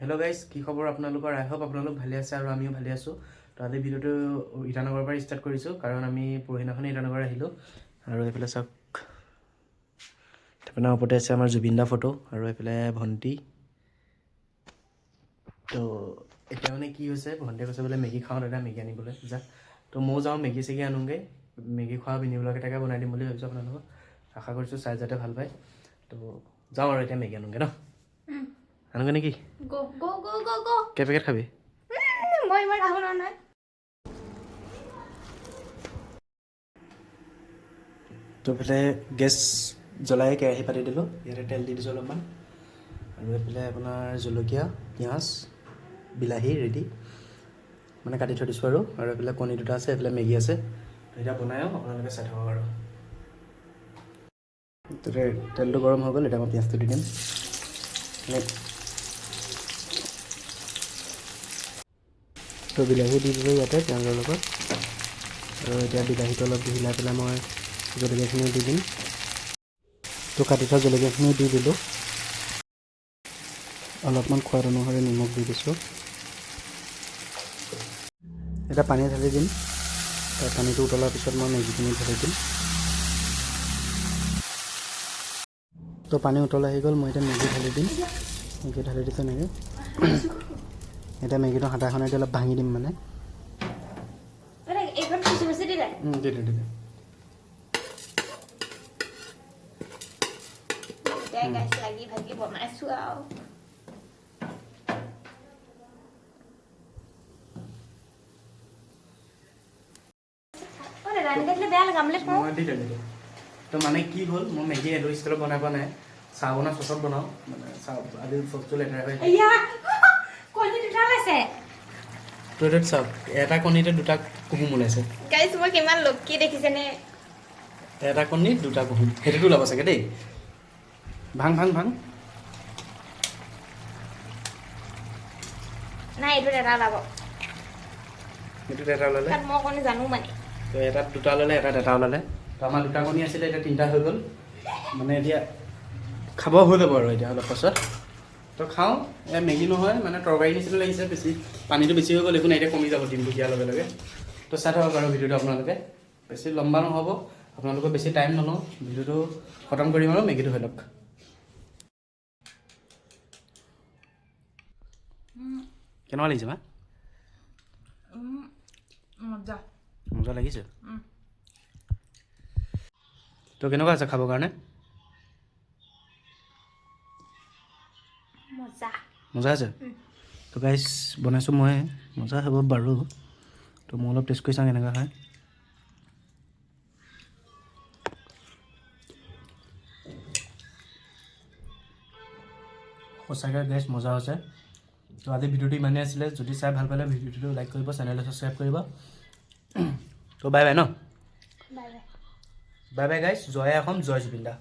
Hello' guys, কি খবৰ আপোনালোকৰ? আই হোপ আপোনালোক ভালে আছে আৰু আমিও ভালে আছোঁ। তো আজি ভিডিঅ'টো ইটানগৰৰ পৰা ষ্টাৰ্ট কৰিছোঁ, কাৰণ আমি পৰহিদিনাখনে ইটানগৰ আহিলোঁ। আৰু এইফালে চাওক, আপোনাৰ ওপৰতে আছে আমাৰ জুবিন দা ফটো, আৰু এইফালে ভণ্টি। তো এতিয়া মানে কি হৈছে, ভণ্টিয়ে কৈছে বোলে মেগী খাওঁ দাদা, মেগী আনিবলৈ যা। তো ময়ো যাওঁ মেগী চেগী আনোগৈ, মেগী খোৱা ভিডিঅ' এটাকে বনাই দিম বুলি ভাবিছোঁ আপোনালোকক। আশা কৰিছোঁ চাই যাতে ভাল পায়। তো যাওঁ আৰু এতিয়া মেগী আনোগৈ ন, আনোগৈ নেকি? কেই পেকেট খাবি? মই ইমান আহো নহয়। তো এইফালে গেছ জ্বলাই কেৰাহী পাতি দিলোঁ, ইয়াতে তেল দি দিছোঁ অলপমান, আৰু এইফালে আপোনাৰ জলকীয়া, পিঁয়াজ, বিলাহী ৰেডি মানে কাটি থৈ দিছোঁ, আৰু এইফালে কণী দুটা আছে, এইফালে মেগী আছে। তো এতিয়া বনায়ো আপোনালোকে চাই থাকক আৰু। তাতে তেলটো গৰম হৈ গ'ল, এতিয়া মই পিঁয়াজটো দি দিম। তো বিলাহী দি দিলোঁ ইয়াতে পিঁয়াজৰ লগত, আৰু এতিয়া বিলাহীটো অলপ হিলাই পেলাই মই জলকীয়াখিনি দি দিম। তো কাটি থোৱা জলকীয়াখিনি দি দিলোঁ, অলপমান সোৱাদ অনুসৰি নিমখ দি দিছোঁ। এতিয়া পানী ঢালি দিম, পানীটো উতলাৰ পিছত মই মেগীখিনি ঢালি দিম। তো পানী উতল আহি গ'ল, মই এতিয়া মেগী ঢালি দিম। মেগী ঢালি দিছোঁ এনেকৈ। এতিয়া মেগীটো হাতাখনেদি দি অলপ ভাঙি দিম মানে। দি দিম। লাগি ভাগি বনাইছো আৰু তো মানে কি হ'ল, মই মেগী এইটো ষ্টাইলত বনাই পোৱা নাই। চাহ বনাওঁ চচত বনাওঁ, মানে চাহ আজি চচটো লেতেৰা হৈ তো এইটোত চাওক, এটা কণীতে দুটা কুহুম ওলাইছে। গাইছ মই কিমান লক্ষী দেখিছেনে? এটা কণী দুটা কুহুম, সেইটোতো ওলাব চাগে দেই। ভাং ভাং ভাং। নাই এইটোত এটা ওলাব, সেইটোত এটা ওলালে। মই অকণি জানো মানে। তো এটাত দুটা ওলালে, এটাত এটা ওলালে। তো আমাৰ দুটা কণী আছিলে, এতিয়া তিনিটা হৈ গ'ল। মানে এতিয়া খাব হৈ যাব আৰু এতিয়া অলপ পাছত। তো খাওঁ। এয়া মেগী নহয়, মানে তৰকাৰী নিচিনা লাগিছে, বেছি পানীটো বেছি হৈ গ'ল, একো নাই, এতিয়া কমি যাব ডিমটো দিয়াৰ লগে লগে। তো চাই থাকক আৰু ভিডিঅ'টো আপোনালোকে, বেছি লম্বা নহ'ব, আপোনালোকে বেছি টাইম নলওঁ, ভিডিঅ'টো খতম কৰিম আৰু মেগীটো হৈ লওক। কেনেকুৱা লাগিছে মা? মজা লাগিছে। তো কেনেকুৱা আছে খাবৰ কাৰণে? মজা আছে। তো গাইছ বনাইছোঁ মই, মজা হ'ব বাৰু। তো মই অলপ টেষ্ট কৰি চাওঁ কেনেকুৱা হয়। সঁচাকৈ গাইছ মজা হৈছে। তো আজি ভিডিঅ'টো ইমানেই আছিলে। যদি চাই ভাল পালে ভিডিঅ'টো লাইক কৰিব, চেনেলটো ছাবস্ক্ৰাইব কৰিব। তো বাই বাই ন? বাই বাই গাইছ, জয় অসম, জয় জুবিন দা।